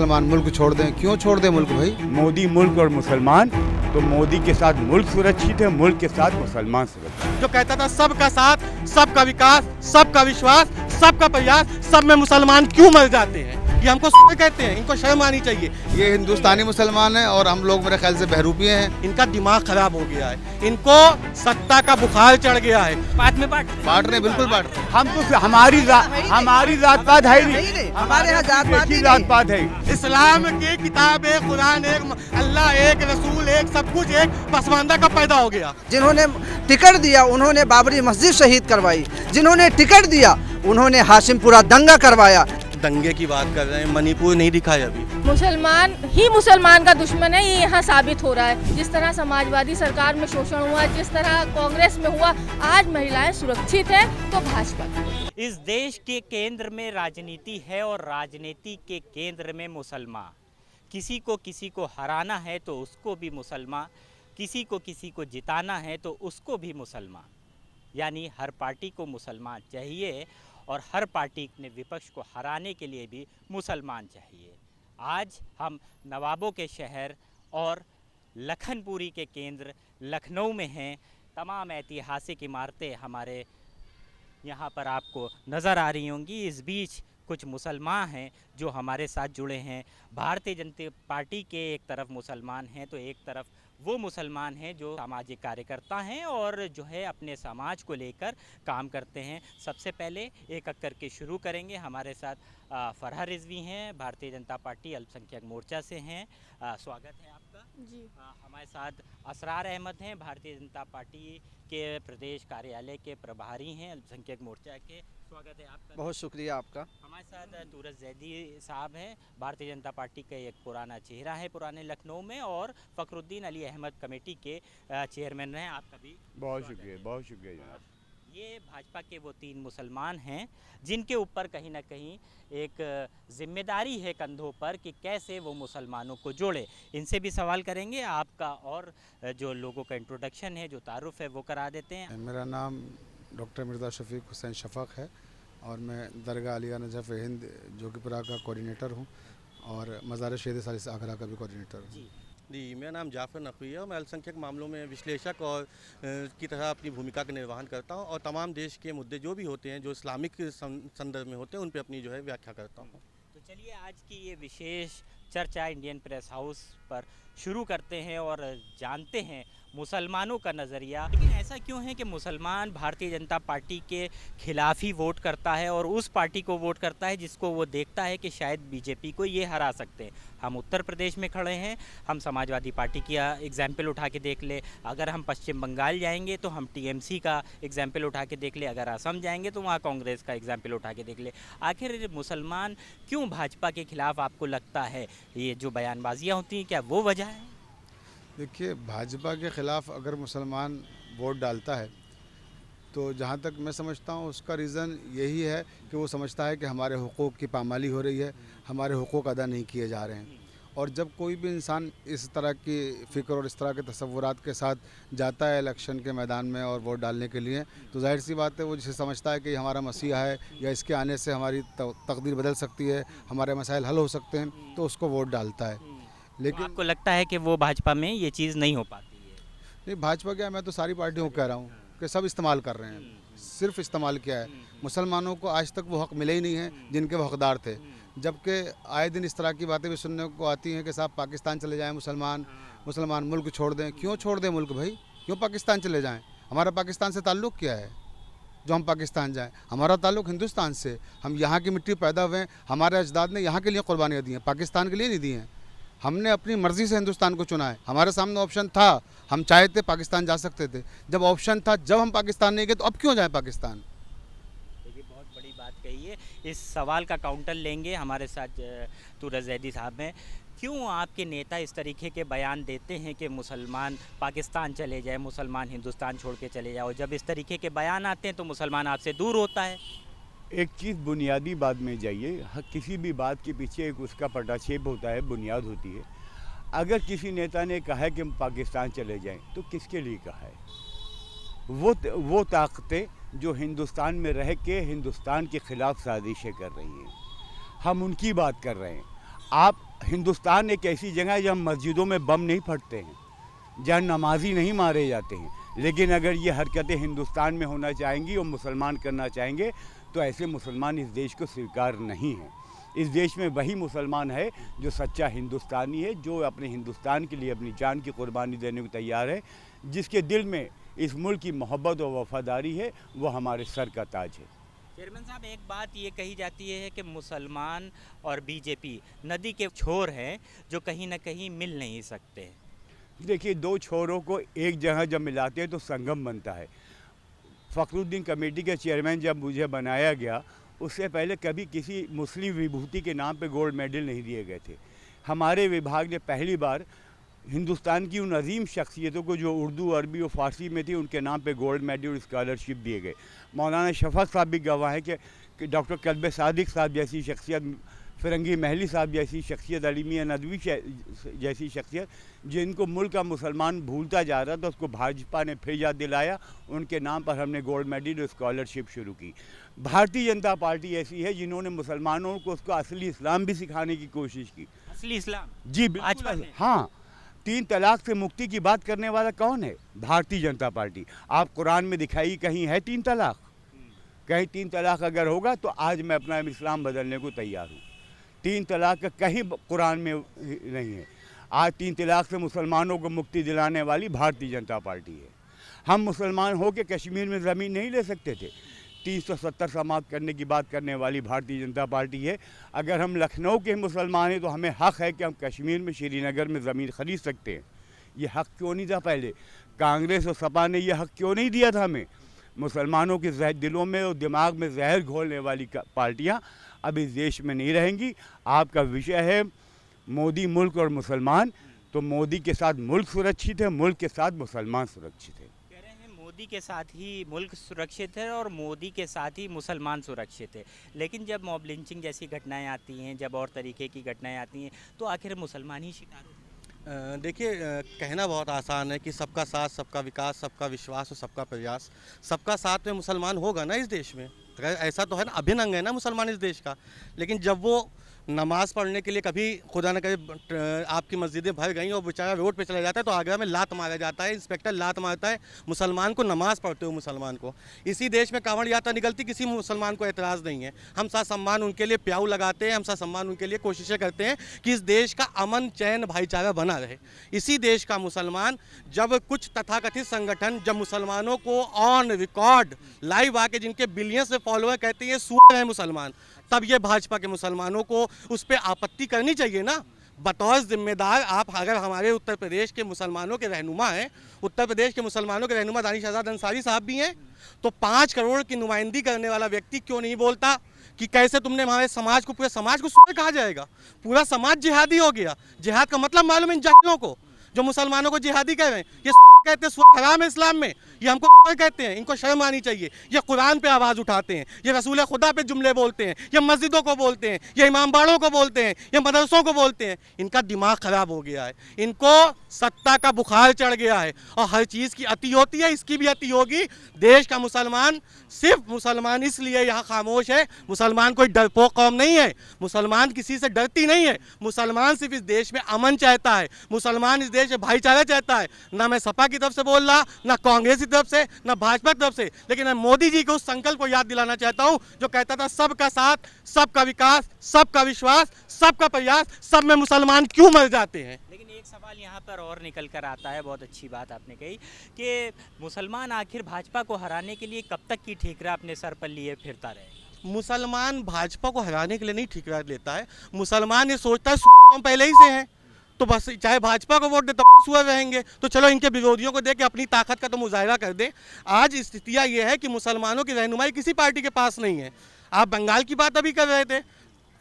मुसलमान मुल्क छोड़ दें। क्यों छोड़ दें मुल्क भाई? मोदी मुल्क और मुसलमान, तो मोदी के साथ मुल्क सुरक्षित है, मुल्क के साथ मुसलमान सुरक्षित। जो कहता था सबका साथ, सबका विकास, सबका विश्वास, सबका प्रयास, सब में मुसलमान क्यों मर जाते हैं, ये हमको कहते हैं, इनको शर्म आनी चाहिए। ये हिंदुस्तानी मुसलमान हैं और हम लोग मेरे ख्याल से बहरूपिये हैं। इनका दिमाग खराब हो गया है, इनको सत्ता का बुखार चढ़ गया है। बांट रहे, बिल्कुल बांट रहे। हम तो हमारी जात पात है नहीं, हमारे यहाँ जात पात है। इस्लाम की किताब एक, कुरान एक, अल्लाह एक, रसूल एक, सब कुछ एक, पसमानदा कब पैदा हो गया? जिन्होंने टिकट दिया उन्होंने बाबरी मस्जिद शहीद करवाई, जिन्होंने टिकट दिया उन्होंने हाशिमपुरा दंगा करवाया। दंगे की बात कर रहे हैं, मणिपुर नहीं दिखाया अभी। मुसलमान ही मुसलमान का दुश्मन है, ये यहाँ साबित हो रहा है। जिस तरह समाजवादी सरकार में शोषण हुआ, जिस तरह कांग्रेस में हुआ, आज महिलाएं सुरक्षित हैं तो भाजपा। इस देश के केंद्र में राजनीति है और राजनीति के केंद्र में मुसलमान। किसी को हराना है तो उसको भी मुसलमान, किसी को जिताना है तो उसको भी मुसलमान। यानी हर पार्टी को मुसलमान चाहिए और हर पार्टी ने विपक्ष को हराने के लिए भी मुसलमान चाहिए। आज हम नवाबों के शहर और लखनपुरी के केंद्र लखनऊ में हैं। तमाम ऐतिहासिक इमारतें हमारे यहाँ पर आपको नज़र आ रही होंगी। इस बीच कुछ मुसलमान हैं जो हमारे साथ जुड़े हैं। भारतीय जनता पार्टी के एक तरफ मुसलमान हैं तो एक तरफ वो मुसलमान हैं जो सामाजिक कार्यकर्ता हैं और जो है अपने समाज को लेकर काम करते हैं। सबसे पहले एक एक करके शुरू करेंगे। हमारे साथ फरहा रिजवी हैं, भारतीय जनता पार्टी अल्पसंख्यक मोर्चा से हैं। स्वागत है आपका जी। हमारे साथ असरार अहमद हैं, भारतीय जनता पार्टी के प्रदेश कार्यालय के प्रभारी हैं अल्पसंख्यक मोर्चा के। स्वागत है आपका। बहुत शुक्रिया आपका। हमारे साथ तुरस जैदी साहब हैं, भारतीय जनता पार्टी का एक पुराना चेहरा है पुराने लखनऊ में और फ़खरुद्दीन अली अहमद कमेटी के चेयरमैन हैं। आपका भी बहुत शुक्रिया जनाब। ये भाजपा के वो 3 मुसलमान हैं जिनके ऊपर कहीं ना कहीं एक जिम्मेदारी है कंधों पर कि कैसे वो मुसलमानों को जोड़े। इनसे भी सवाल करेंगे। आपका और जो लोगों का इंट्रोडक्शन है, जो तारुफ है, वो करा देते हैं। मेरा नाम डॉक्टर मिर्ज़ा शफीक हुसैन शफ़क़ है और मैं दरगाह आलिया नजफ़ हिंद जोगीपुरा का कोऑर्डिनेटर हूँ और मज़ार शहीद सालिस आगरा का भी कोऑर्डिनेटर हूँ। जी, मेरा नाम जाफ़र नकवी है और मैं अल्पसंख्यक मामलों में विश्लेषक और की तरह अपनी भूमिका का निर्वहन करता हूँ और तमाम देश के मुद्दे जो भी होते हैं जो इस्लामिक संदर्भ में होते हैं उन पर अपनी जो है व्याख्या करता हूँ। तो चलिए आज की ये विशेष चर्चा इंडियन प्रेस हाउस पर शुरू करते हैं और जानते हैं मुसलमानों का नज़रिया। लेकिन ऐसा क्यों है कि मुसलमान भारतीय जनता पार्टी के खिलाफ ही वोट करता है और उस पार्टी को वोट करता है जिसको वो देखता है कि शायद बीजेपी को ये हरा सकते हैं। हम उत्तर प्रदेश में खड़े हैं, हम समाजवादी पार्टी की एग्जाम्पल उठा के देख ले। अगर हम पश्चिम बंगाल जाएंगे तो हम टीएमसी का एग्जाम्पल उठा के देख ले। अगर असम जाएंगे तो वहाँ कांग्रेस का एग्जाम्पल उठा के देख ले। आखिर मुसलमान क्यों भाजपा के खिलाफ आपको लगता है? ये जो बयानबाजियाँ होती हैं, क्या वो वजह है? देखिए, भाजपा के ख़िलाफ़ अगर मुसलमान वोट डालता है तो जहाँ तक मैं समझता हूँ उसका रीज़न यही है कि वो समझता है कि हमारे हुकूक़ की पामाली हो रही है, हमारे हुकूक़ अदा नहीं किए जा रहे हैं। और जब कोई भी इंसान इस तरह की फ़िक्र और इस तरह के तसव्वुरात के साथ जाता है इलेक्शन के मैदान में और वोट डालने के लिए, तो जाहिर सी बात है वो जिसे समझता है कि हमारा मसीहा है या इसके आने से हमारी तकदीर बदल सकती है, हमारे मसाइल हल हो सकते हैं, तो उसको वोट डालता है। लेकिन तो आपको लगता है कि वो भाजपा में ये चीज़ नहीं हो पाती है? नहीं, भाजपा क्या, मैं तो सारी पार्टियों को कह रहा हूँ कि सब इस्तेमाल कर रहे हैं। सिर्फ इस्तेमाल किया है। मुसलमानों को आज तक वो हक़ मिले ही नहीं है जिनके वो हकदार थे। जबकि आए दिन इस तरह की बातें भी सुनने को आती हैं कि साहब पाकिस्तान चले जाएं मुसलमान मुल्क छोड़ दें। क्यों छोड़ दें मुल्क भाई? क्यों पाकिस्तान चले जाएं? हमारा पाकिस्तान से ताल्लुक़ क्या है जो हम पाकिस्तान जाएं? हमारा ताल्लुक़ हिंदुस्तान से। हम यहाँ की मिट्टी पैदा हुए हैं, हमारे अजदाद ने यहाँ के लिए कुर्बानियाँ दी हैं, पाकिस्तान के लिए नहीं दी हैं। हमने अपनी मर्ज़ी से हिंदुस्तान को चुना है। हमारे सामने ऑप्शन था, हम चाहे थे पाकिस्तान जा सकते थे। जब ऑप्शन था, जब हम पाकिस्तान नहीं गए तो अब क्यों जाएं पाकिस्तान? देखिए, बहुत बड़ी बात कही है। इस सवाल का काउंटर लेंगे। हमारे साथ तुरस जैदी साहब हैं। क्यों आपके नेता इस तरीके के बयान देते हैं कि मुसलमान पाकिस्तान चले जाए, मुसलमान हिंदुस्तान छोड़ के चले जाओ? जब इस तरीके के बयान आते हैं तो मुसलमान आपसे दूर होता है। एक चीज़ बुनियादी बात में जाइए, किसी भी बात के पीछे एक उसका पटाक्षेप होता है, बुनियाद होती है। अगर किसी नेता ने कहा है कि हम पाकिस्तान चले जाएं तो किसके लिए कहा है? वो ताकतें जो हिंदुस्तान में रह के हिंदुस्तान के ख़िलाफ़ साजिशें कर रही हैं, हम उनकी बात कर रहे हैं। आप हिंदुस्तान एक ऐसी जगह है जहाँ मस्जिदों में बम नहीं फटते हैं, जहाँ नमाजी नहीं मारे जाते हैं। लेकिन अगर ये हरकतें हिंदुस्तान में होना चाहेंगी और मुसलमान करना चाहेंगे तो ऐसे मुसलमान इस देश को स्वीकार नहीं हैं। इस देश में वही मुसलमान है जो सच्चा हिंदुस्तानी है, जो अपने हिंदुस्तान के लिए अपनी जान की कुर्बानी देने को तैयार है, जिसके दिल में इस मुल्क की मोहब्बत और वफादारी है, वो हमारे सर का ताज है। चेयरमैन साहब, एक बात ये कही जाती है कि मुसलमान और बीजेपी नदी के छोर हैं जो कहीं ना कहीं मिल नहीं सकते। देखिए, दो छोरों को एक जगह जब मिलाते हैं तो संगम बनता है। फ़खरुद्दीन कमेटी के चेयरमैन जब मुझे बनाया गया, उससे पहले कभी किसी मुस्लिम विभूति के नाम पे गोल्ड मेडल नहीं दिए गए थे। हमारे विभाग ने पहली बार हिंदुस्तान की उन अजीम शख्सियतों को जो उर्दू, अरबी और फ़ारसी में थी, उनके नाम पे गोल्ड मेडल स्कॉलरशिप दिए गए। मौलाना शफ़क़त साहब भी गवाह हैं कि डॉक्टर कल्ब सादिक साहब जैसी शख्सियत, फ़िरंगी महली साहब जैसी शख्सियत, अली मियां नदवी जैसी शख्सियत, जिनको मुल्क का मुसलमान भूलता जा रहा था, उसको भाजपा ने फिर याद दिलाया। उनके नाम पर हमने गोल्ड मेडल और स्कॉलरशिप शुरू की। भारतीय जनता पार्टी ऐसी है जिन्होंने मुसलमानों को उसको असली इस्लाम भी सिखाने की कोशिश की। असली इस्लाम? जी बिल्कुल। हाँ, 3 तलाक से मुक्ति की बात करने वाला कौन है? भारतीय जनता पार्टी। आप कुरान में दिखाई कहीं है 3 तलाक? कहीं 3 तलाक अगर होगा तो आज मैं अपना इस्लाम बदलने को तैयार हूँ। 3 तलाक का कहीं कुरान में नहीं है। आज 3 तलाक से मुसलमानों को मुक्ति दिलाने वाली भारतीय जनता पार्टी है। हम मुसलमान हो के कश्मीर में ज़मीन नहीं ले सकते थे। 370 समाप्त करने की बात करने वाली भारतीय जनता पार्टी है। अगर हम लखनऊ के मुसलमान हैं तो हमें हक़ है कि हम कश्मीर में, श्रीनगर में ज़मीन ख़रीद सकते हैं। ये हक़ क्यों नहीं था पहले? कांग्रेस और सपा ने यह हक़ क्यों नहीं दिया था हमें? मुसलमानों के दिलों में और दिमाग में जहर घोलने वाली पार्टियाँ अब इस देश में नहीं रहेंगी। आपका विषय है मोदी, मुल्क और मुसलमान, तो मोदी के साथ मुल्क सुरक्षित है, मुल्क के साथ मुसलमान सुरक्षित है। कह रहे हैं मोदी के साथ ही मुल्क सुरक्षित है और मोदी के साथ ही मुसलमान सुरक्षित है। लेकिन जब मॉब लिंचिंग जैसी घटनाएं आती हैं, जब और तरीके की घटनाएं आती हैं, तो आखिर मुसलमान ही शिकार होते हैं। देखिए, कहना बहुत आसान है कि सबका साथ, सबका विकास, सबका विश्वास और सबका प्रयास। सबका साथ में मुसलमान होगा ना इस देश में, ऐसा तो है ना, अभिन्न अंग है ना मुसलमान इस देश का। लेकिन जब वो नमाज़ पढ़ने के लिए कभी खुदा न करे आपकी मस्जिदें भर गई और बेचारा रोड पे चला जाता है तो आगरा में लात मारा जाता है, इंस्पेक्टर लात मारता है मुसलमान को, नमाज़ पढ़ते हो मुसलमान को। इसी देश में कांवड़ यात्रा निकलती, किसी मुसलमान को एतराज़ नहीं है। हम सा सम्मान उनके लिए प्याऊ लगाते हैं, हम सा सम्मान उनके लिए कोशिशें करते हैं कि इस देश का अमन, चैन, भाईचारा बना रहे। इसी देश का मुसलमान, जब कुछ तथाकथित संगठन जब मुसलमानों को ऑन रिकॉर्ड लाइव आके, जिनके बिलियंस में फॉलोअर कहते हैं सूर है मुसलमान, तब ये भाजपा के मुसलमानों को उस पर आपत्ति करनी चाहिए ना। बतौर जिम्मेदार आप अगर हमारे उत्तर प्रदेश के मुसलमानों के रहनुमा हैं, उत्तर प्रदेश के मुसलमानों के रहनुमा दानिश आज़ाद अंसारी साहब भी हैं, तो 5 करोड़ की नुमाइंदगी करने वाला व्यक्ति क्यों नहीं बोलता कि कैसे तुमने हमारे समाज को, पूरे समाज को सूर कहा जाएगा? पूरा समाज जिहादी हो गया। जिहाद का मतलब मालूम इन जाहिलों को जो मुसलमानों को जिहादी कह रहे हैं? ये कहते हैं हराम है इस्लाम में, ये हमको कहते हैं। इनको शर्म आनी चाहिए। ये कुरान पे आवाज़ उठाते हैं, ये रसूल खुदा पे जुमले बोलते हैं, ये मस्जिदों को बोलते हैं, ये इमाम बाड़ों को बोलते हैं, ये मदरसों को बोलते हैं। इनका दिमाग ख़राब हो गया है, इनको सत्ता का बुखार चढ़ गया है और हर चीज़ की अति होती है, इसकी भी अति होगी। देश का मुसलमान, सिर्फ मुसलमान इसलिए यहाँ खामोश है, मुसलमान कोई डरपोक कौम नहीं है, मुसलमान किसी से डरती नहीं है। मुसलमान सिर्फ इस देश में अमन चाहता है, मुसलमान इस देश में भाईचारा चाहता है। ना मैं सपा की तरफ से बोल रहा, ना कांग्रेस की तरफ से, ना भाजपा की तरफ से, लेकिन मैं मोदी जी को उस संकल्प को याद दिलाना चाहता हूं जो कहता था सबका साथ, सबका विकास, सबका विश्वास, सबका प्रयास, सब में मुसलमान क्यों मर जाते हैं। लेकिन एक सवाल यहाँ पर और निकल कर आता है, बहुत अच्छी बात आपने कही कि मुसलमान आखिर भाजपा को हराने के लिए कब तक की ठीकरा अपने सर पर लिए फिरता रहे? मुसलमान भाजपा को हराने के लिए नहीं ठीकरा लेता है। मुसलमान ये सोचता है पहले ही से हैं, तो बस चाहे भाजपा को वोट दे तब सुअर रहेंगे, तो चलो इनके विरोधियों को दे के अपनी ताकत का तो मुजाहिरा कर दें। आज स्थितियाँ ये है कि मुसलमानों की रहनुमाई किसी पार्टी के पास नहीं है। आप बंगाल की बात अभी कर रहे थे,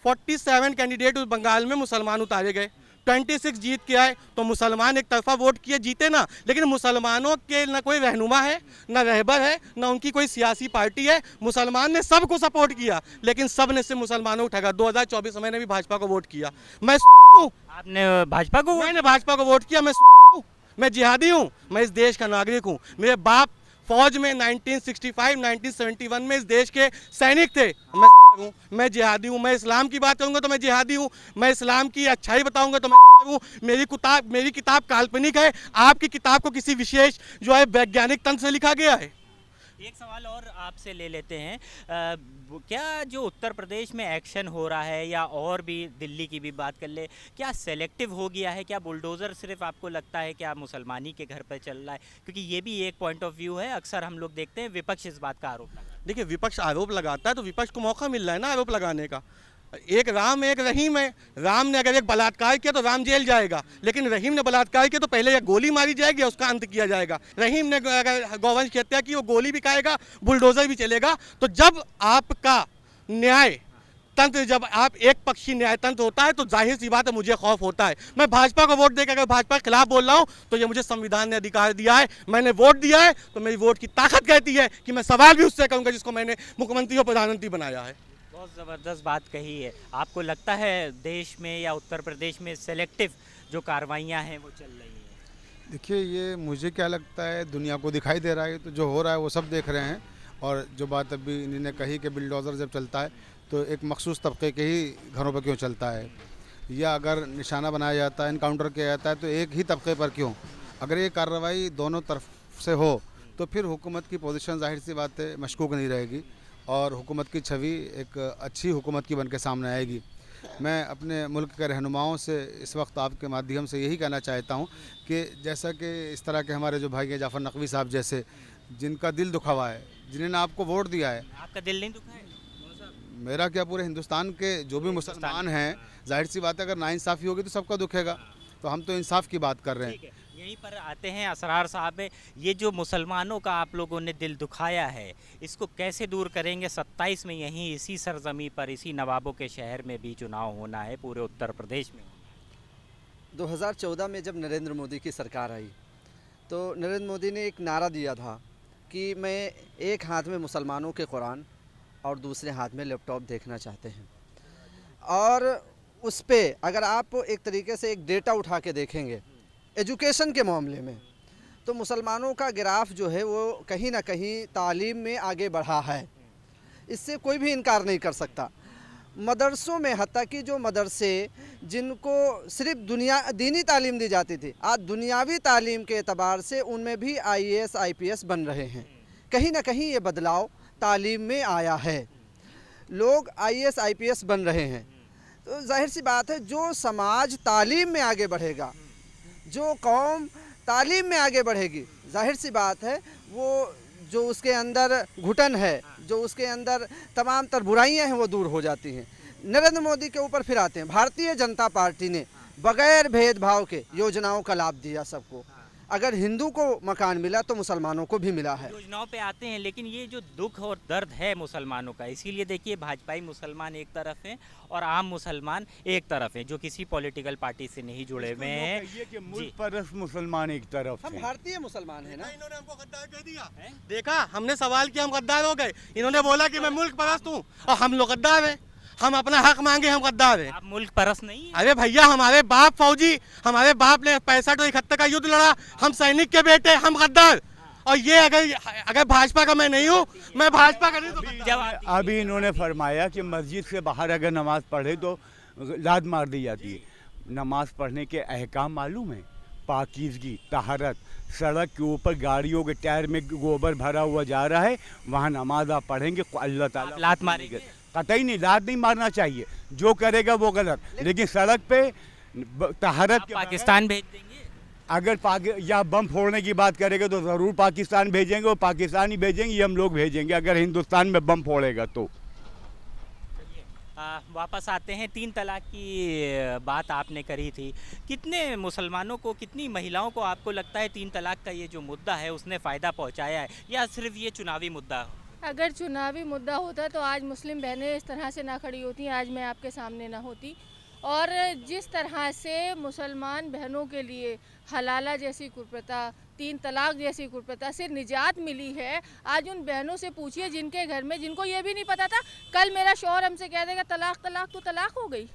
47 कैंडिडेट उस बंगाल में मुसलमान उतारे गए, 26 जीत के आए, तो मुसलमान एक तरफा वोट किए, जीते ना। लेकिन मुसलमानों के ना कोई रहनुमा है, ना रहबर है, ना उनकी कोई सियासी पार्टी है। मुसलमान ने सबको सपोर्ट किया, लेकिन सब ने से मुसलमानों को ठगा। 2024 में मैंने भी भाजपा को वोट किया। मैं आपने भाजपा को? मैंने भाजपा को वोट किया। मैं जिहादी हूँ, मैं इस देश का नागरिक हूँ। मेरे बाप फौज में 1965-1971 में इस देश के सैनिक थे, मैं हूँ, मैं जिहादी हूँ। मैं इस्लाम की बात करूँगा तो मैं जिहादी हूँ, मैं इस्लाम की अच्छाई बताऊँगा तो मैं हूँ। मेरी किताब काल्पनिक है, आपकी किताब को किसी विशेष जो है वैज्ञानिक तंत्र से लिखा गया है। एक सवाल और आपसे ले लेते हैं, क्या जो उत्तर प्रदेश में एक्शन हो रहा है या और भी दिल्ली की भी बात कर ले, क्या सेलेक्टिव हो गया है? क्या बुलडोज़र सिर्फ आपको लगता है क्या मुसलमानी के घर पर चल रहा है? क्योंकि ये भी एक पॉइंट ऑफ व्यू है, अक्सर हम लोग देखते हैं विपक्ष इस बात का आरोप लगाता है। देखिए, विपक्ष आरोप लगाता है तो विपक्ष को मौका मिल रहा है ना आरोप लगाने का। एक राम एक रहीम है। राम ने अगर एक बलात्कार किया तो राम जेल जाएगा, लेकिन रहीम ने बलात्कार किया तो पहले एक गोली मारी जाएगी, उसका अंत किया जाएगा। रहीम ने अगर गौवंश की हत्या की, वो गोली भी खाएगा, बुलडोजर भी चलेगा। तो जब आपका न्याय तंत्र, जब आप एक पक्षी न्याय तंत्र होता है तो जाहिर सी बात है मुझे खौफ होता है। मैं भाजपा को वोट देकर अगर भाजपा के खिलाफ बोल रहा हूँ तो ये मुझे संविधान ने अधिकार दिया है, मैंने वोट दिया है, तो मेरी वोट की ताकत कहती है कि मैं सवाल भी उससे करूँगा जिसको मैंने मुख्यमंत्री और प्रधानमंत्री बनाया है। बहुत ज़बरदस्त बात कही है। आपको लगता है देश में या उत्तर प्रदेश में सेलेक्टिव जो कार्रवाइयाँ हैं वो चल रही हैं? देखिए, ये मुझे क्या लगता है, दुनिया को दिखाई दे रहा है, तो जो हो रहा है वो सब देख रहे हैं। और जो बात अभी इन्होंने कही कि बुलडोज़र जब चलता है तो एक मखसूस तबके के ही घरों पर क्यों चलता है, या अगर निशाना बनाया जाता है, इनकाउंटर किया जाता है तो एक ही तबके पर क्यों? अगर ये कार्रवाई दोनों तरफ से हो तो फिर हुकूमत की पोजीशन जाहिर सी बात है मशकूक नहीं रहेगी और हुकूमत की छवि एक अच्छी हुकूमत की बन के सामने आएगी। मैं अपने मुल्क के रहनुमाओं से इस वक्त आपके माध्यम से यही कहना चाहता हूँ कि जैसा कि इस तरह के हमारे जो भाई हैं जाफ़र नकवी साहब जैसे, जिनका दिल दुखा हुआ है, जिन्होंने आपको वोट दिया है। आपका दिल नहीं दुखा है? मेरा क्या, पूरे हिंदुस्तान के जो भी मुसलमान हैं, जाहिर सी बात है अगर नाइंसाफ़ी होगी तो सबका दुखेगा। तो हम तो इंसाफ की बात कर रहे हैं। यहीं पर आते हैं असरार साहब, ये जो मुसलमानों का आप लोगों ने दिल दुखाया है, इसको कैसे दूर करेंगे? 27 में यहीं इसी सरजमी पर, इसी नवाबों के शहर में भी चुनाव होना है, पूरे उत्तर प्रदेश में। 2014 में जब नरेंद्र मोदी की सरकार आई तो नरेंद्र मोदी ने एक नारा दिया था कि मैं एक हाथ में मुसलमानों के कुरान और दूसरे हाथ में लैपटॉप देखना चाहते हैं। और उस पर अगर आप एक तरीके से एक डेटा उठा के देखेंगे एजुकेशन के मामले में, तो मुसलमानों का ग्राफ जो है वो कहीं ना कहीं तालीम में आगे बढ़ा है, इससे कोई भी इनकार नहीं कर सकता। मदरसों में हत्ता कि जो मदरसे जिनको सिर्फ दीनी तालीम दी जाती थी, आज दुनियावी तालीम के एतबार से उनमें भी IAS IPS बन रहे हैं। कहीं ना कहीं ये बदलाव तालीम में आया है, लोग IAS IPS बन रहे हैं। तो जाहिर सी बात है जो समाज तालीम में आगे बढ़ेगा, जो कौम तालीम में आगे बढ़ेगी, जाहिर सी बात है वो जो उसके अंदर घुटन है, जो उसके अंदर तमाम तर बुराइयां हैं वो दूर हो जाती हैं। नरेंद्र मोदी के ऊपर फिर आते हैं। भारतीय जनता पार्टी ने बगैर भेदभाव के योजनाओं का लाभ दिया सबको। अगर हिंदू को मकान मिला तो मुसलमानों को भी मिला है। योजनाओं पे आते हैं, लेकिन ये जो दुख और दर्द है मुसलमानों का, इसीलिए देखिए भाजपाई मुसलमान एक तरफ हैं और आम मुसलमान एक तरफ हैं जो किसी पॉलिटिकल पार्टी से नहीं जुड़े हुए हैं। कि मुल्क परस्त मुसलमान एक तरफ हम हैं। भारतीय मुसलमान हैं ना। इन्होंने हमको गद्दार कह दिया। देखा, हमने सवाल किया, हम गद्दार हो गए। इन्होंने बोला कि मैं मुल्क परस्त हूँ और हम लोग गद्दार हैं। हम अपना हक मांगे, हम गद्दार हैं। आप मुल्क परस्त नहीं है? अरे भैया, हमारे बाप फौजी, हमारे बाप ने 65 और 71 का युद्ध लड़ा, हम सैनिक के बेटे, हम गद्दार। और ये अगर भाजपा का मैं नहीं हूँ, मैं भाजपा का नहीं तो अभी इन्होंने फरमाया कि मस्जिद से बाहर अगर नमाज पढ़े तो लात मार दी जाती है। नमाज पढ़ने के अहकाम मालूम है? पाकीज़गी, तहरत, सड़क के ऊपर गाड़ियों के टायर में गोबर भरा हुआ जा रहा है, वहाँ नमाज आप पढ़ेंगे, अल्लाह ताला लात मारेंगे? कतई नहीं, लात नहीं मारना चाहिए, जो करेगा वो गलत। लेकिन सड़क पे तहरत के पाकिस्तान भेज देंगे? अगर या बम फोड़ने की बात करेगा तो ज़रूर पाकिस्तान भेजेंगे, और पाकिस्तान ही भेजेंगे, ये हम लोग भेजेंगे अगर हिंदुस्तान में बम फोड़ेगा तो। वापस आते हैं, 3 तलाक की बात आपने करी थी। कितने मुसलमानों को, कितनी महिलाओं को आपको लगता है 3 तलाक का ये जो मुद्दा है उसने फ़ायदा पहुंचाया है, या सिर्फ ये चुनावी मुद्दा? अगर चुनावी मुद्दा होता तो आज मुस्लिम बहनें इस तरह से ना खड़ी होती, आज मैं आपके सामने ना होती। और जिस तरह से मुसलमान बहनों के लिए हलाला जैसी कुप्रथा, 3 तलाक जैसी कुप्रथा से निजात मिली है, आज उन बहनों से पूछिए जिनके घर में, जिनको ये भी नहीं पता था, कल मेरा शौहर हमसे कह देगा तलाक तलाक तो तलाक हो गई।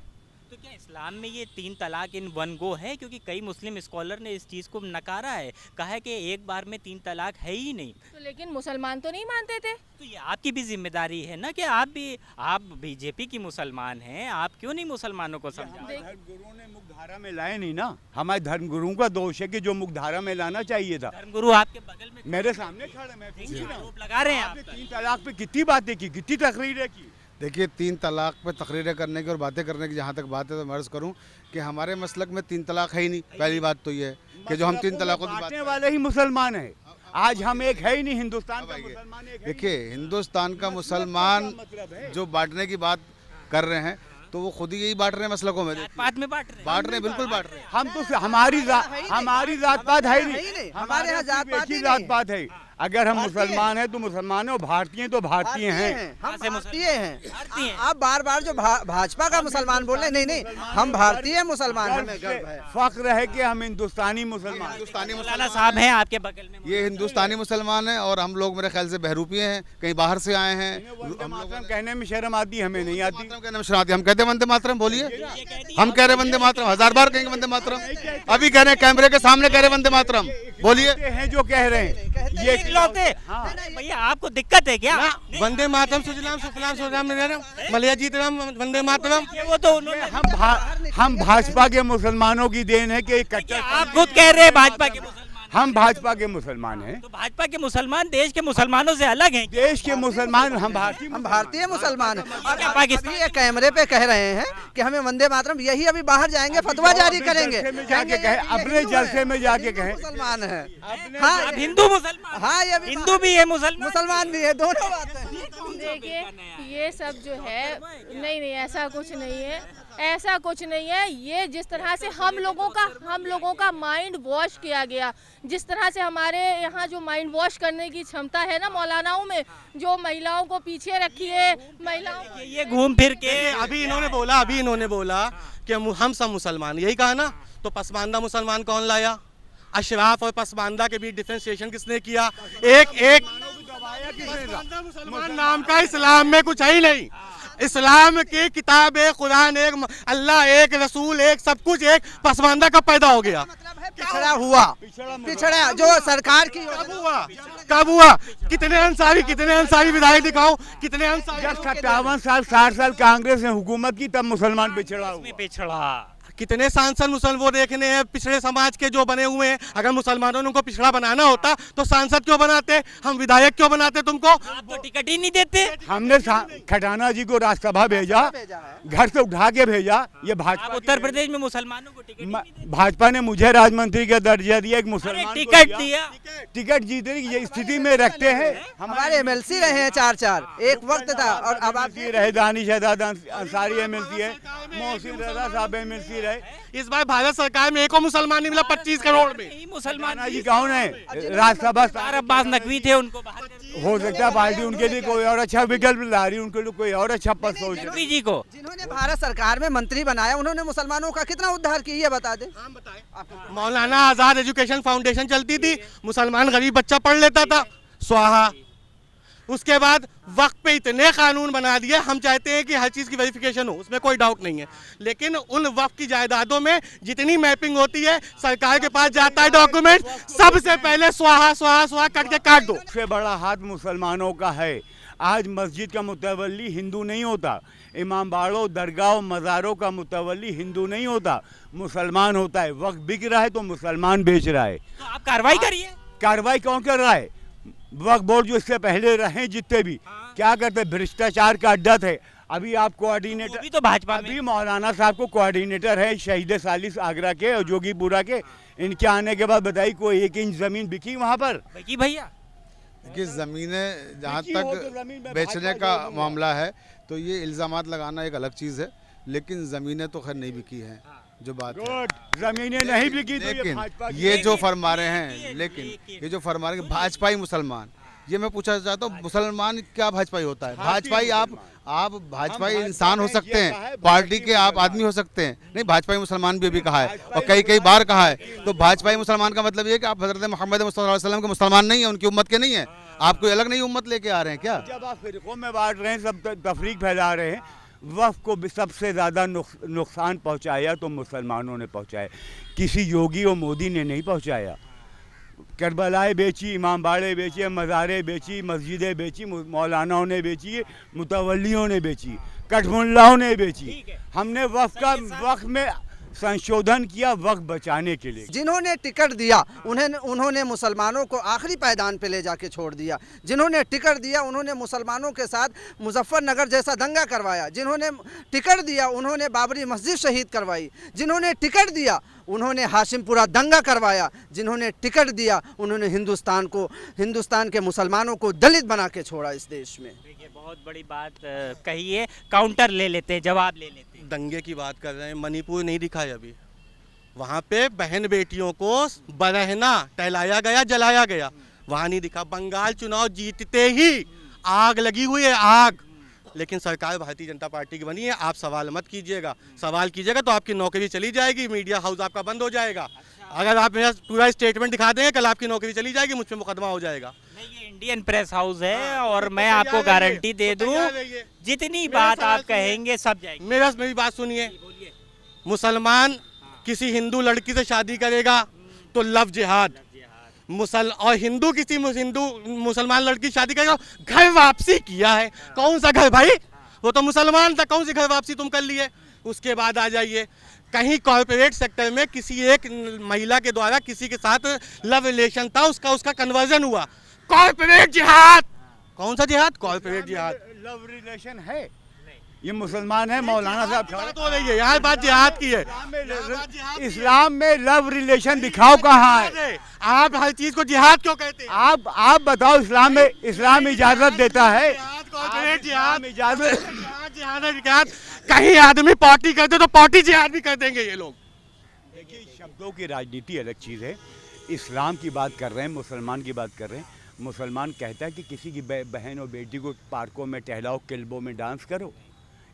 तो क्या इस्लाम में ये 3 तलाक इन वन गो है? क्योंकि कई मुस्लिम स्कॉलर ने इस चीज़ को नकारा है, कहा है कि एक बार में 3 तलाक है ही नहीं। तो लेकिन मुसलमान तो नहीं मानते थे। तो ये आपकी भी जिम्मेदारी है ना कि आप बीजेपी की मुसलमान हैं, आप क्यों नहीं मुसलमानों को समझा? धर्मगुरुओं ने मुख्यधारा में लाए नहीं ना। हमारे धर्मगुरुओं का दोष है कि जो मुख्यधारा में लाना चाहिए था। धर्मगुरु आपके बगल में मेरे सामने खड़े, मैं पूछ रहा हूँ। आरोप लगा रहे हैं आप आपने पर। 3 तलाक पे कितनी बातें की, कितनी तकरीरें की। देखिए 3 तलाक पे तकरीरें करने की और बातें करने की जहाँ तक बात है तो मैं अर्ज़ करूँ कि हमारे मसलक में 3 तलाक है ही नहीं। पहली बात तो ये है कि जो हम 3 तलाकों की बात बांटने वाले ही मुसलमान हैं। आज हम एक है ही नहीं, हिंदुस्तान का मुसलमान एक है ही देखिए हिंदुस्तान का मुसलमान जो बांटने की बात कर रहे हैं तो वो खुद ही यही बांट रहे हैं मसलकों में। बात में बांट रहे हैं। बांट रहे हैं, बिल्कुल बांट रहे हैं। हम तो हमारी जात पात है ही नहीं। हमारे यहाँ जात पात ही जात नहीं। पात है। अगर हम मुसलमान हैं तो मुसलमान हैं, और भारतीय हैं तो भारतीय हैं। हम से भारतीय हैं। भारतीय हैं। आप बार बार जो भाजपा का मुसलमान बोल रहे हैं, नहीं हम भारतीय मुसलमान, हमें गर्व है। फख्र है कि हम हिंदुस्तानी मुसलमान। हिंदुस्तानी मौलाना साहब हैं आपके बगल में। ये हिंदुस्तानी मुसलमान हैं और हम लोग मेरे ख्याल से बहरूपिये हैं, कहीं बाहर से आए हैं। वंदे मातरम कहने में शर्म आती है, हमें नहीं आती। मातरम कहने में शर्म आती है। हम कहते हैं वंदे मातरम, बोलिए। हम कह रहे वंदे मातरम, 1000 बार कहेंगे वंदे मातरम। अभी कह रहे हैं, कैमरे के सामने कह रहे वंदे मातरम, बोलिए। हैं जो कह रहे हैं ये इकलौते। भैया आपको दिक्कत है क्या? वंदे मातरम सुजलाम सुफलाम सुफलाम मलया जीत राम वंदे मातरम। वो तो उन्होंने हम भाजपा के मुसलमानों की देन है कि कट्टर। आप खुद कह रहे हैं भाजपा के मुसलमान। हम भाजपा के मुसलमान हैं। तो भाजपा के मुसलमान देश के मुसलमानों से अलग हैं। देश के मुसलमान हम भारतीय मुसलमान हैं। और क्या आप पाकिस्तान- अभी ये कैमरे पे कह रहे हैं कि हमें वंदे मातरम, यही अभी बाहर जाएंगे फतवा जारी करेंगे, जाके कहे, अपने जलसे में जाके कहें। मुसलमान है। आप हिंदू मुसलमान। हाँ, ये भी हिंदू भी है मुसलमान भी है, दोनों बातें हैं। देखिए ये सब जो है, नहीं ऐसा कुछ नहीं है, ऐसा कुछ नहीं है। ये जिस तरह से हम लोगों का माइंड वॉश किया गया, जिस तरह से हमारे यहाँ जो माइंड वॉश करने की क्षमता है ना मौलानाओं में, जो महिलाओं को पीछे रखी है, महिलाओं को ये घूम फिर के अभी इन्होंने बोला कि हम सब मुसलमान, यही कहा ना। तो पसमानदा मुसलमान कौन लाया? अशराफ और पसमानदा के बीच डिफरेंशिएशन किसने किया? एक पसमानदा मुसलमान नाम का इस्लाम में कुछ है ही नहीं। इस्लाम की किताब एक, कुरान एक, अल्लाह एक, रसूल एक, सब कुछ एक। पसमानदा कब पैदा हो गया? पिछड़ा हुआ, पिछड़ा जो सरकार की कब हुआ? कितने अंसारी विधायक दिखाओ, कितने अंसारी। जब 57 साल 60 साल कांग्रेस ने हुकूमत की तब मुसलमान पिछड़ा हुआ। पिछड़ा कितने सांसद मुसलमान वो देखने हैं पिछड़े समाज के जो बने हुए हैं। अगर मुसलमानों ने उनको पिछड़ा बनाना होता तो सांसद क्यों बनाते, हम विधायक क्यों बनाते तुमको? आप तो टिकट ही नहीं देते। हमने खटाना जी को राज्यसभा भेजा, घर से उठा के भेजा। ये भाजपा आप उत्तर प्रदेश में मुसलमानों को टिकट ही नहीं देते। भाजपा ने मुझे राज्यमंत्री का दर्जा दिया, एक मुसलमान को टिकट दिया। टिकट जीतने की ये स्थिति में रखते हैं। हमारे एमएलसी रहे हैं 4 एक वक्त था, और अब आप रहे दानिश शहजाद अंसारी एमएलसी है, मोहसिन रजा साहब एमएलसी रहे। इस बार भारत सरकार में एक और मुसलमान नहीं मिला 25 करोड़ में। यही मुसलमान जी कौन है? राज्यसभा अब्बास नकवी थे, उनको बाहर कर दिया। हो सकता है पार्टी उनके लिए कोई और अच्छा विकल्प ला रही, उनके लिए कोई और अच्छा पद सोच रही। नकवी जी को जिन्होंने भारत सरकार में मंत्री बनाया, उन्होंने मुसलमानों का कितना उद्धार किया, ये बता दें। मौलाना आजाद एजुकेशन फाउंडेशन चलती थी, मुसलमान गरीब बच्चा पढ़ लेता था, स्वाहा। उसके बाद वक्त पे इतने कानून बना दिए। हम चाहते हैं कि हर चीज़ की वेरिफिकेशन हो, उसमें कोई डाउट नहीं है, लेकिन उन वक्त की जायदादों में जितनी मैपिंग होती है सरकार के पास जाता है डॉक्यूमेंट, सबसे पहले स्वाहा स्वाहा स्वाहा करके काट दो। सबसे बड़ा हाथ मुसलमानों का है। आज मस्जिद का मुतवल्ली हिंदू नहीं होता, इमाम बाड़ों दरगाह मज़ारों का मुतवल्ली हिंदू नहीं होता, मुसलमान होता है। वक्त बिक रहा है तो मुसलमान बेच रहा है। तो आप कार्रवाई करिए। कार्रवाई कौन कर रहा है? वक्फ बोर्ड जो इससे पहले रहे जितने भी क्या करते, भ्रष्टाचार का अड्डा थे। अभी आप कोऑर्डिनेटर, भी तो भाजपा में। अभी मौलाना साहब को कोऑर्डिनेटर है शहीद सालिस आगरा के और जोगीपुरा के। इनके आने के बाद बताइए कोई 1 इंच जमीन बिकी वहाँ पर? बिकी भैया। देखिए ज़मीनें जहाँ बिकी हो तो तक ज़मीन में बेचने भाजपा का जोड़ूंगा। मामला है तो ये इल्ज़ामात लगाना एक अलग चीज़ है, लेकिन ज़मीनें तो खैर नहीं बिकी हैं, जो बात है। गुड, जमीनें नहीं बिकी तो ये लेकिन भाजपा की- ये जो फरमा रहे हैं, लेकिन ये जो फरमा रहे हैं भाजपाई मुसलमान, ये मैं पूछना चाहता हूँ मुसलमान क्या भाजपाई होता है? भाजपाई आप भाजपाई इंसान हो सकते हैं, पार्टी के आप आदमी हो सकते हैं, नहीं भाजपाई मुसलमान भी अभी कहा है और कई बार कहा है। तो भाजपाई मुसलमान का मतलब ये कि आप हज़रत मोहम्मद मुस्तफ़ा सल्लल्लाहु अलैहि वसल्लम के मुसलमान नहीं है, उनकी उम्मत के नहीं है, आप कोई अलग नहीं उम्मत लेके आ रहे हैं क्या? जब आप फिरकों में बांट रहे हैं, सब तफरीक फैला रहे हैं, वफ़ को भी सबसे ज़्यादा नुकसान पहुंचाया तो मुसलमानों ने पहुंचाया, किसी योगी और मोदी ने नहीं पहुंचाया। करबलाएँ बेची, इमामबाड़े बेचे, मज़ारें बेची, मस्जिदें बेची, मौलानाओं ने बेची, मुतवल्लियों ने बेची, कठमुल्लाओं ने बेची। हमने वक़्त में संशोधन किया वक्त बचाने के लिए। जिन्होंने टिकट दिया उन्होंने मुसलमानों को आखिरी पायदान पे ले जाके छोड़ दिया। जिन्होंने टिकट दिया उन्होंने मुसलमानों के साथ मुजफ्फरनगर जैसा दंगा करवाया। जिन्होंने टिकट दिया उन्होंने बाबरी मस्जिद शहीद करवाई। जिन्होंने टिकट दिया उन्होंने हाशिमपुरा दंगा करवाया। जिन्होंने टिकट दिया उन्होंने हिंदुस्तान के मुसलमानों को दलित बना के छोड़ा इस देश में। देखिए बहुत बड़ी बात कही है, काउंटर ले लेते हैं, जवाब ले लेते हैं। दंगे की बात कर रहे हैं, मणिपुर नहीं दिखा है अभी। वहाँ पे बहन बेटियों को बरहना टहलाया गया, जलाया गया, वहाँ नहीं दिखा। बंगाल चुनाव जीतते ही आग लगी हुई है, आग। लेकिन सरकार भारतीय जनता पार्टी की बनी है। आप सवाल मत कीजिएगा, सवाल कीजिएगा तो आपकी नौकरी चली जाएगी, मीडिया हाउस आपका बंद हो जाएगा। अगर आप मेरा पूरा स्टेटमेंट दिखा देंगे कल आपकी नौकरी चली जाएगी, मुझ पर मुकदमा हो जाएगा। नहीं, ये इंडियन प्रेस हाउस है और मैं आपको गारंटी दे दूं जितनी बात आप कहेंगे सब जाएगी। मेरी बात सुनिए, मुसलमान किसी हिंदू लड़की से शादी करेगा तो लव जिहाद, और हिंदू किसी मुसलमान लड़की शादी करेगा, घर वापसी किया है। कौन सा घर भाई, वो तो मुसलमान था, कौन सी घर वापसी तुम कर लिए। उसके बाद आ जाइए, कहीं कॉर्पोरेट सेक्टर में किसी एक महिला के द्वारा किसी के साथ लव रिलेशन था, उसका कन्वर्जन हुआ, कॉर्पोरेट जिहाद। कौन सा जिहाद, कॉर्पोरेट जिहाद। लव रिलेशन है, ये मुसलमान है, मौलाना साहब बात हो रही है, यहाँ बात जिहाद की है। इस्लाम में लव रिलेशन दिखाओ कहाँ है। आप हर चीज को जिहाद क्यों कहते हैं। आप बताओ, इस्लाम इजाजत देता है, जिहाद। कहीं आदमी पार्टी करते तो पार्टी जिहाद भी कर देंगे ये लोग। देखिए, शब्दों की राजनीति अलग चीज़ है। इस्लाम की बात कर रहे हैं, मुसलमान की बात कर रहे हैं। मुसलमान कहता है कि किसी की बहन और बेटी को पार्कों में टहलाओ, क्लबों में डांस करो,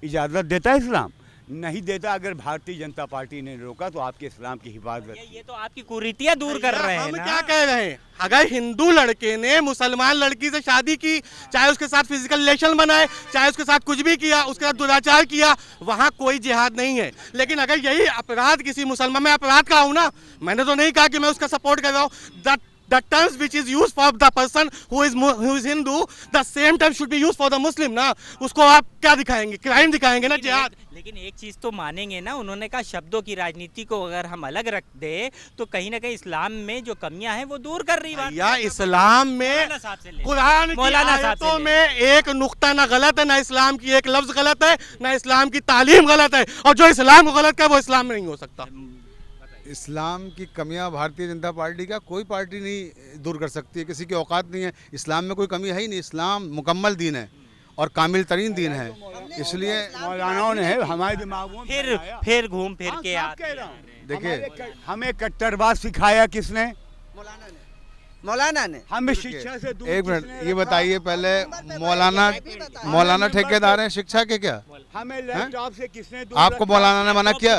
इजाज़त देता है इस्लाम? नहीं देता। अगर भारतीय जनता पार्टी ने रोका तो आपके इस्लाम की हिफाजत। ये तो आपकी कुरीतियां दूर कर रहे हैं हम ना। क्या कह रहे हैं, अगर हिंदू लड़के ने मुसलमान लड़की से शादी की, चाहे उसके साथ फिजिकल रिलेशन बनाए, चाहे उसके साथ कुछ भी किया, उसके साथ दुराचार किया, वहाँ कोई जिहाद नहीं है। लेकिन अगर यही अपराध किसी मुसलमान, मैं अपराध कहा हूँ ना, मैंने तो नहीं कहा कि मैं उसका सपोर्ट कर रहा हूँ। The terms which is used for the person who is Hindu, the same term should be used for the Muslim ना। उसको आप क्या दिखाएंगे, क्राइम दिखाएंगे ना, जिहाद। लेकिन एक चीज तो मानेंगे ना, उन्होंने कहा शब्दों की राजनीति को अगर हम अलग रख दे तो कहीं ना कहीं इस्लाम में जो कमियां हैं वो दूर कर रही बात। या इस्लाम में कुरान की आयतों में एक नुक्ता ना गलत है, ना इस्लाम की एक लफ्ज गलत है, ना इस्लाम की तालीम गलत है। और जो इस्लाम को गलत है वो इस्लाम में नहीं हो सकता। इस्लाम की कमियां भारतीय जनता पार्टी का कोई पार्टी नहीं दूर कर सकती है, किसी की औकात नहीं है। इस्लाम में कोई कमी है ही नहीं। इस्लाम मुकम्मल दीन है और कामिल तरीन दीन है, इसलिए मौलानाओं ने हमारे दिमागों में फिर घूम फिर के आते हैं। देखिए, हमें कट्टरबाज सिखाया किसने? मौलाना ने। हमें शिक्षा से दूर। एक मिनट, ये बताइए पहले, मौलाना ठेकेदार हैं शिक्षा के क्या? हमें लैपटॉप से किसने दूर आपको रखा? मौलाना ने मना किया?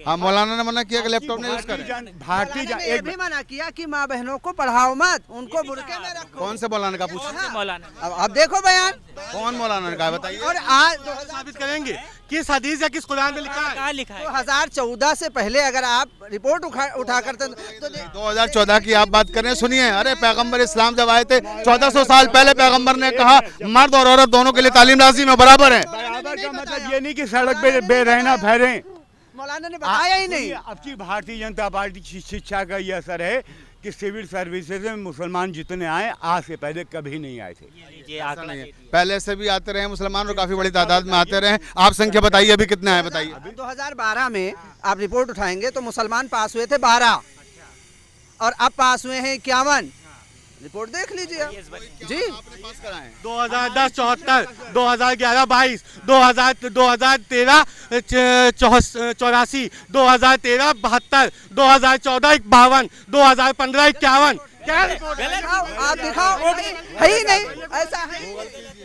हाँ, मौलाना ने मना किया कि लैपटॉप नहीं यूज करें। मौलाना ने ये भी मना किया कि माँ बहनों को पढ़ाओ मत, उनको बुरके में रखो। कौन से मौलाना का पूछा? मौलाना अब देखो बयान, कौन मौलाना ने कहा, बताइए। और आज साबित करेंगे किस हदीस या किस कुरान में लिखा है? कहाँ लिखा है? 2014 से पहले अगर आप रिपोर्ट उठा करते तो 2014 की आप बात कर रहे हैं, सुनिए। अरे पैगंबर इस्लाम जब आए थे 1400 साल पहले, पैगंबर ने कहा मर्द और औरत दोनों के लिए तालीम लाजिम है, बराबर है। बराबर का मतलब ये नहीं कि सड़क पे बेरहना फहरे। मौलाना ने बताया ही नहीं। अब की भारतीय जनता पार्टी की शिक्षा का ये असर है कि सिविल सर्विसेज में मुसलमान जितने आए आज से पहले कभी नहीं आए थे। ऐसा नहीं है, पहले से भी आते रहे मुसलमान और काफी बड़ी तादाद में आते रहे। आप संख्या बताइए अभी कितना है, बताइए। 2012 में आप रिपोर्ट उठाएंगे तो मुसलमान पास हुए थे 12 और अब पास हुए हैं 51। रिपोर्ट देख लीजिए जी। 2010 74, 2011 22, 2013 84, 2013 72, 2014 52, 2015 51। क्या रिपोर्ट है? आप दिखाओ, है ही नहीं, ऐसा है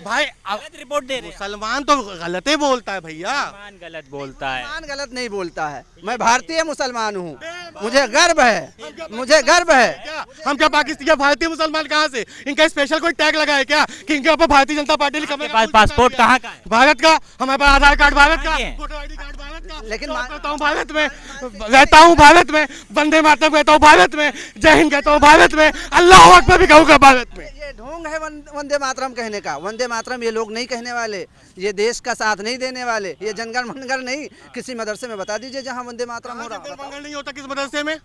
भाई। गलत रिपोर्ट दे रहे हैं। मुसलमान तो गलत ही बोलता है भैया, मुसलमान गलत बोलता है। मुसलमान गलत नहीं बोलता है। मैं भारतीय मुसलमान हूँ। मुझे गर्व है, मुझे गर्व है। क्या हम क्या पाकिस्तान या भारतीय मुसलमान कहाँ से, इनका स्पेशल कोई टैग लगा है क्या कि इनके ऊपर भारतीय जनता पार्टी लिखा है? पास पासपोर्ट कहाँ का है? भारत का, हमारे पास आधार कार्ड भारत का, कहाँ के? वोटर आईडी कार्ड भारत का, लेकिन जॉब करता हूँ भारत में, रहता हूँ भारत में, वंदे मातरम कहता हूँ भारत में, जय हिंद कहता हूँ भारत में, अल्लाह अकबर भी कहूँगा भारत में। ये ढोंग है वंदे मातरम कहने का। वंदे मातरम ये लोग नहीं कहने वाले, ये देश का साथ नहीं देने वाले, ये जनगण मनगण नहीं। किसी मदरसे में बता दीजिए जहाँ वंदे मातरम हो रहा है। मंगल नहीं होता किस मदरसे में,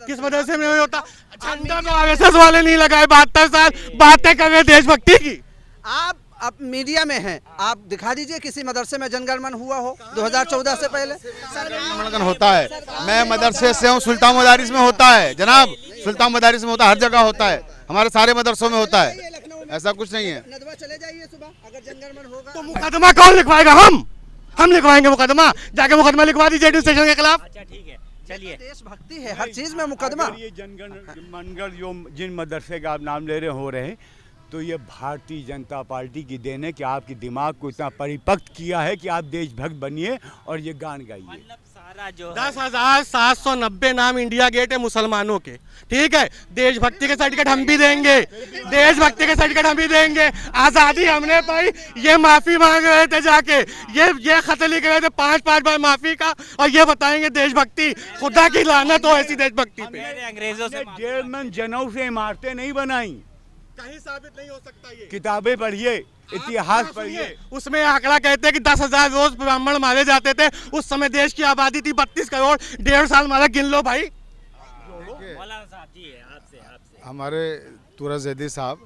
किस मदरसे में नहीं होता? झंडा तो आरएसएस वाले नहीं लगाए 72 साल, बातें कर रहे देशभक्ति की। आप मीडिया में हैं, आप दिखा दीजिए किसी मदरसे में जनगण मन हुआ हो 2014 से पहले। मनगन होता है, मैं मदरसे से हूँ, सुल्तान मदारिस में होता है जनाब, सुल्तान मदारिस में होता है, हर जगह होता है, हमारे सारे मदरसों में होता है, ऐसा कुछ नहीं है। नदवा चले जाइए सुबह, अगर जनगण मन होगा तो मुकदमा कौन लिखवाएगा? हम लिखवाएंगे मुकदमा, जाके मुकदमा लिखवा दीजिए जेडी स्टेशन के खिलाफ। अच्छा ठीक है, चलिए। देशभक्ति है, हर चीज में मुकदमा। अगर ये जनगण मनगढ़ जो जिन मदरसे का आप नाम ले रहे हो रहे हैं, तो ये भारतीय जनता पार्टी की देन है कि आपके दिमाग को इतना परिपक्व किया है कि आप देशभक्त बनिए और ये गान गाइए। मतलब सारा जो 10,790 नाम इंडिया गेट है मुसलमानों के, ठीक है। देशभक्ति के सर्टिफिकेट हम भी देंगे, देशभक्ति के सर्टिफिकेट हम भी देंगे। आज़ादी हमने पाई, ये माफ़ी मांग रहे थे जाके, ये खत लिख रहे थे 5-5 बार माफ़ी का, और ये बताएंगे देशभक्ति। खुदा की लानत हो ऐसी देशभक्ति पे। मेरे अंग्रेजों से 1.5 मन जनों से इमारतें नहीं बनाई, कहीं साबित नहीं हो सकता ये। किताबें पढ़िए, इतिहास पढ़िए। उसमें आंकड़ा कहते हैं कि 10,000 रोज ब्राह्मण मारे जाते थे, उस समय देश की आबादी थी 32 करोड़, 1.5 साल मारा, गिन लो भाई। मौलाना साहब जी है आपसे हमारे तुरा जैदी साहब,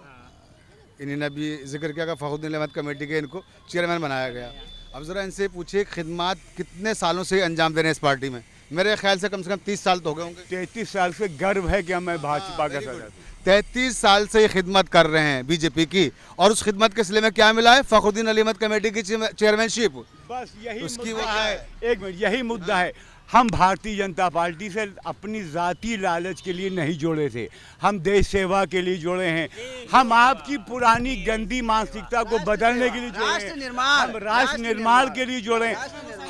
इन्होंने अभी जिक्र किया कि फखरुद्दीन अहमद कमेटी के इनको चेयरमैन बनाया गया। अब ज़रा इनसे पूछिए खिदमत कितने सालों से अंजाम दे रहे हैं इस पार्टी में? मेरे ख्याल से कम 30 साल तो हो गए होंगे। 33 साल से गर्व है कि मैं भाजपा का सदस्य हूं। 33 साल से ये खिदमत कर रहे हैं बीजेपी की, और उस खिदमत के सिले में क्या मिला है? फखरुद्दीन अली अहमद कमेटी की चेयरमैनशिप, बस यही उसकी मुद्दा वो है। एक मिनट, यही मुद्दा है। हम भारतीय जनता पार्टी से अपनी ज़ाती लालच के लिए नहीं जोड़े थे, हम देश सेवा के लिए जोड़े हैं। हम आपकी पुरानी गंदी मानसिकता को बदलने के लिए जोड़े हैं, हम राष्ट्र निर्माण के लिए जोड़े हैं।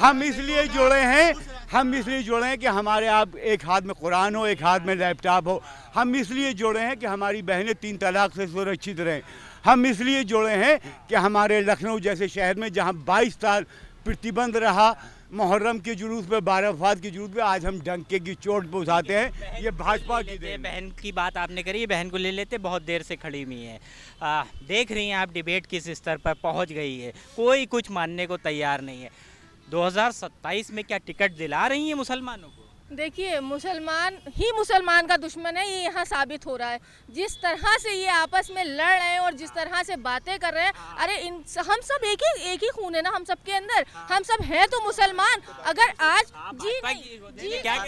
हम इसलिए जोड़े हैं कि हमारे आप एक हाथ में कुरान हो, एक हाथ में लैपटॉप हो। हम इसलिए जोड़े हैं कि हमारी बहनें 3 तलाक से सुरक्षित रहें। हम इसलिए जोड़े हैं कि हमारे लखनऊ जैसे शहर में जहां 22 साल प्रतिबंध रहा मुहर्रम के जुलूस पे, बाराफात के जुलूस पे, आज हम डंके की चोट पे उठाते हैं। ये भाजपा की देन है। बहन की बात आपने करी, बहन को ले लेते, बहुत देर से खड़ी हुई है। देख रही हैं आप डिबेट किस स्तर पर पहुंच गई है, कोई कुछ मानने को तैयार नहीं है। 2027 में क्या टिकट दिला रही हैं मुसलमानों को? देखिए, मुसलमान ही मुसलमान का दुश्मन है, ये यहाँ साबित हो रहा है। जिस तरह से ये आपस में लड़ रहे हैं और जिस तरह से बातें कर रहे हैं, अरे हम सब एक ही खून है ना, हम सब के अंदर, हम सब हैं तो मुसलमान। अगर आज जी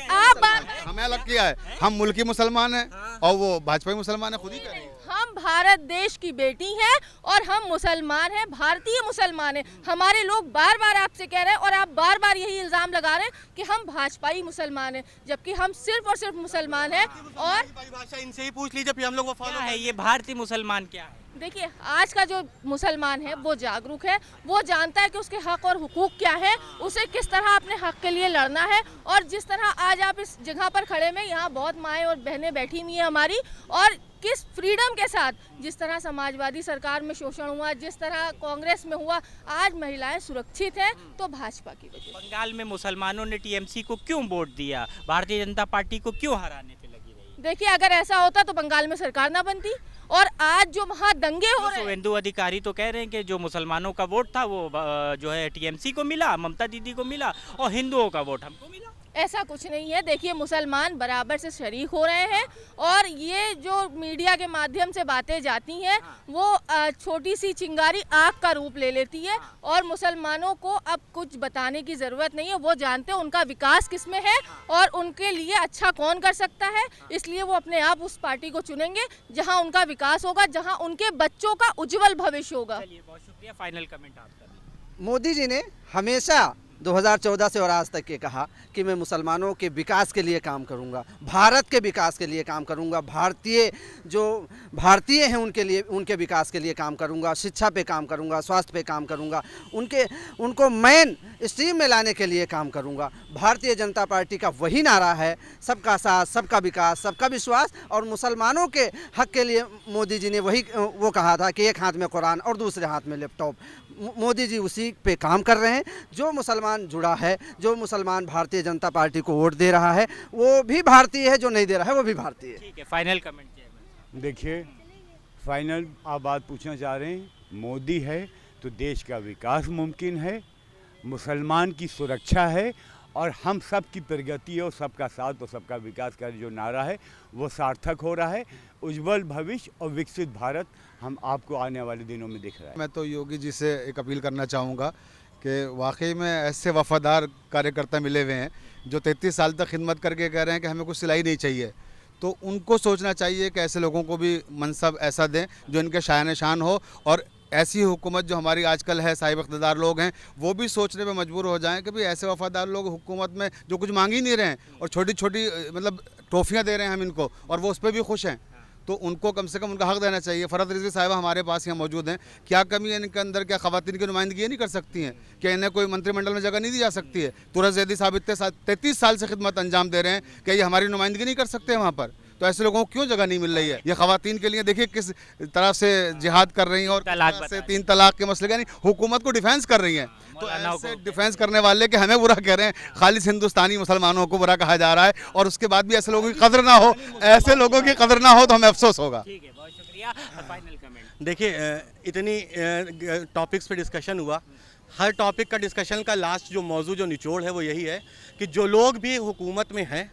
आप बात, हमें अलग किया है, हम मुल्की मुसलमान हैं और वो भाजपाई मुसलमान है, खुद ही कह रहे हैं। हम भारत देश की बेटी हैं और हम मुसलमान हैं, भारतीय मुसलमान हैं। हमारे लोग बार बार आपसे कह रहे हैं और आप बार बार यही इल्ज़ाम लगा रहे हैं कि हम भाजपाई मुसलमान हैं, जबकि हम सिर्फ और सिर्फ मुसलमान हैं। और परिभाषा इनसे ही पूछ लीजिए, फिर हम लोग वो फॉलो क्या है ये भारतीय मुसलमान क्या है? देखिए, आज का जो मुसलमान है वो जागरूक है, वो जानता है कि उसके हक और हुकूक क्या है, उसे किस तरह अपने हक के लिए लड़ना है। और जिस तरह आज आप इस जगह पर खड़े में, यहाँ बहुत माएँ और बहनें बैठी हुई हैं हमारी, और किस फ्रीडम के साथ, जिस तरह समाजवादी सरकार में शोषण हुआ, जिस तरह कांग्रेस में हुआ, आज महिलाएं सुरक्षित हैं तो भाजपा की वजह से। बंगाल में मुसलमानों ने टीएमसी को क्यों वोट दिया, भारतीय जनता पार्टी को क्यों हराने पे लगी रही? देखिए, अगर ऐसा होता तो बंगाल में सरकार ना बनती। और आज जो वहाँ दंगे हो रहे हैं, शुभेंदु अधिकारी तो कह रहे हैं कि जो मुसलमानों का वोट था वो जो है टीएमसी को मिला, ममता दीदी को मिला, और हिंदुओं का वोट हमको मिला। ऐसा कुछ नहीं है। देखिए, मुसलमान बराबर से शरीक हो रहे हैं, और ये जो मीडिया के माध्यम से बातें जाती हैं वो छोटी सी चिंगारी आग का रूप ले लेती है, और मुसलमानों को अब कुछ बताने की ज़रूरत नहीं है। वो जानते हैं उनका विकास किस में है और उनके लिए अच्छा कौन कर सकता है, इसलिए वो अपने आप उस पार्टी को चुनेंगे जहाँ उनका विकास होगा, जहाँ उनके बच्चों का उज्जवल भविष्य होगा। चलिए, बहुत शुक्रिया। फाइनल कमेंट आप कर लीजिए। मोदी जी ने हमेशा 2014 से और आज तक ये कहा कि मैं मुसलमानों के विकास के लिए काम करूंगा, भारत के विकास के लिए काम करूंगा, भारतीय हैं उनके लिए, उनके विकास के लिए काम करूंगा, शिक्षा पे काम करूंगा, स्वास्थ्य पे काम करूंगा, उनको मेन स्ट्रीम में लाने के लिए काम करूंगा। भारतीय जनता पार्टी का वही नारा है, सबका साथ, सबका विकास, सबका विश्वास। और मुसलमानों के हक के लिए मोदी जी ने वो कहा था कि एक हाथ में कुरान और दूसरे हाथ में लैपटॉप। मोदी जी उसी पे काम कर रहे हैं। जो मुसलमान जुड़ा है, जो मुसलमान भारतीय जनता पार्टी को वोट दे रहा है, वो भी भारतीय है, जो नहीं दे रहा है वो भी भारतीय है। ठीक है, फाइनल कमेंट चेयरमैन। देखिए, फाइनल आप बात पूछना चाह रहे हैं, मोदी है तो देश का विकास मुमकिन है, मुसलमान की सुरक्षा है और हम सब की प्रगति और सबका साथ और सबका विकास का जो नारा है वो सार्थक हो रहा है। उज्जवल भविष्य और विकसित भारत हम आपको आने वाले दिनों में दिख रहा है। मैं तो योगी जी से एक अपील करना चाहूँगा कि वाकई में ऐसे वफादार कार्यकर्ता मिले हुए हैं जो 33 साल तक खिदमत करके कह रहे हैं कि हमें कुछ सिलाई नहीं चाहिए, तो उनको सोचना चाहिए कि ऐसे लोगों को भी मनसब ऐसा दें जो इनके शान शान हो। और ऐसी हुकूमत जो हमारी आजकल है, साहिब इक़्तिदार लोग हैं, वो भी सोचने पे मजबूर हो जाएं कि भाई ऐसे वफादार लोग हुकूमत में जो कुछ मांग ही नहीं रहे हैं और छोटी छोटी मतलब ट्रॉफियाँ दे रहे हैं हम इनको, और वो उस पर भी खुश हैं, तो उनको कम से कम उनका हक देना चाहिए। फ़रहत रिज़वी साहिबा हमारे पास यहाँ मौजूद हैं, क्या कमी है इनके अंदर? क्या ख़वातीन की नुमाइंदगी ये नहीं कर सकती हैं? क्या इन्हें कोई मंत्रिमंडल में जगह नहीं दी जा सकती है? तुरंत ज़ैदी साहब इतने 33 साल से खिदमत अंजाम दे रहे हैं, क्या ये हमारी नुमाइंदगी नहीं कर सकते वहाँ पर? तो ऐसे लोगों को क्यों जगह नहीं मिल रही है? ये ख़वातीन के लिए देखिए किस तरह से जिहाद कर रही हैं और से 3 तलाक के मसले यानी हुकूमत को डिफेंस कर रही हैं। तो ऐसे डिफेंस करने वाले के हमें बुरा कह रहे हैं, खालिस हिंदुस्तानी मुसलमानों को बुरा कहा जा रहा है, और उसके बाद भी ऐसे लोगों की कदर ना हो, ऐसे लोगों की कदर ना हो तो हमें अफसोस होगा। ठीक है, बहुत शुक्रिया। Final comment. देखिए, इतनी टॉपिक्स पे डिस्कशन हुआ, हर टॉपिक का डिस्कशन का लास्ट जो मौजू जो निचोड़ है वो यही है कि जो लोग भी हुकूमत में हैं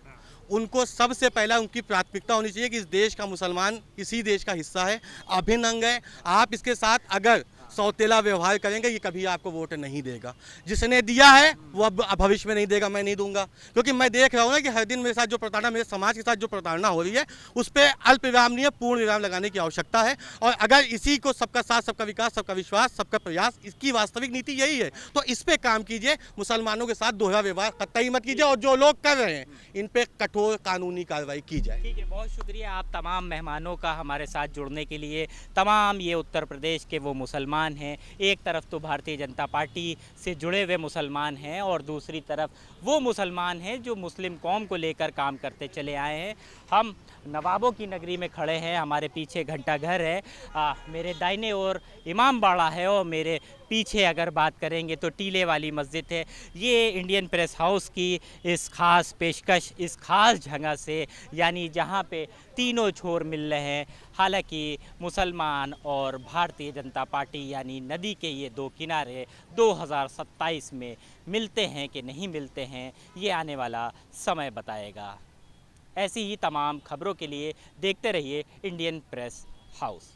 उनको सबसे पहला उनकी प्राथमिकता होनी चाहिए कि इस देश का मुसलमान इसी देश का हिस्सा है, अभिन्न अंग है। आप इसके साथ अगर सौतेला व्यवहार करेंगे ये कभी आपको वोट नहीं देगा। जिसने दिया है वो अब भविष्य में नहीं देगा, मैं नहीं दूंगा, क्योंकि मैं देख रहा हूँ ना कि हर दिन मेरे साथ जो प्रताड़ना, मेरे समाज के साथ जो प्रताड़ना हो रही है उस पर अल्प विराम नहीं है, पूर्ण विराम लगाने की आवश्यकता है। और अगर इसी को सबका साथ, सबका विकास, सबका विश्वास, सबका प्रयास, इसकी वास्तविक नीति यही है, तो इस पर काम कीजिए। मुसलमानों के साथ दोहरा व्यवहार कतई मत कीजिए और जो लोग कर रहे हैं इन पर कठोर कानूनी कार्रवाई की जाए। ठीक है, बहुत शुक्रिया आप तमाम मेहमानों का हमारे साथ जुड़ने के लिए। तमाम ये उत्तर प्रदेश के वो मुसलमान हैं, एक तरफ तो भारतीय जनता पार्टी से जुड़े हुए मुसलमान हैं और दूसरी तरफ वो मुसलमान हैं जो मुस्लिम कौम को लेकर काम करते चले आए हैं। हम नवाबों की नगरी में खड़े हैं, हमारे पीछे घंटा घर है, मेरे दाहिने ओर इमाम बाड़ा है और मेरे पीछे अगर बात करेंगे तो टीले वाली मस्जिद है। ये इंडियन प्रेस हाउस की इस ख़ास पेशकश, इस ख़ास जगह से, यानी जहाँ पे तीनों छोर मिल रहे हैं। हालांकि मुसलमान और भारतीय जनता पार्टी यानी नदी के ये दो किनारे 2027 में मिलते हैं कि नहीं मिलते हैं, ये आने वाला समय बताएगा। ऐसी ही तमाम खबरों के लिए देखते रहिए इंडियन प्रेस हाउस।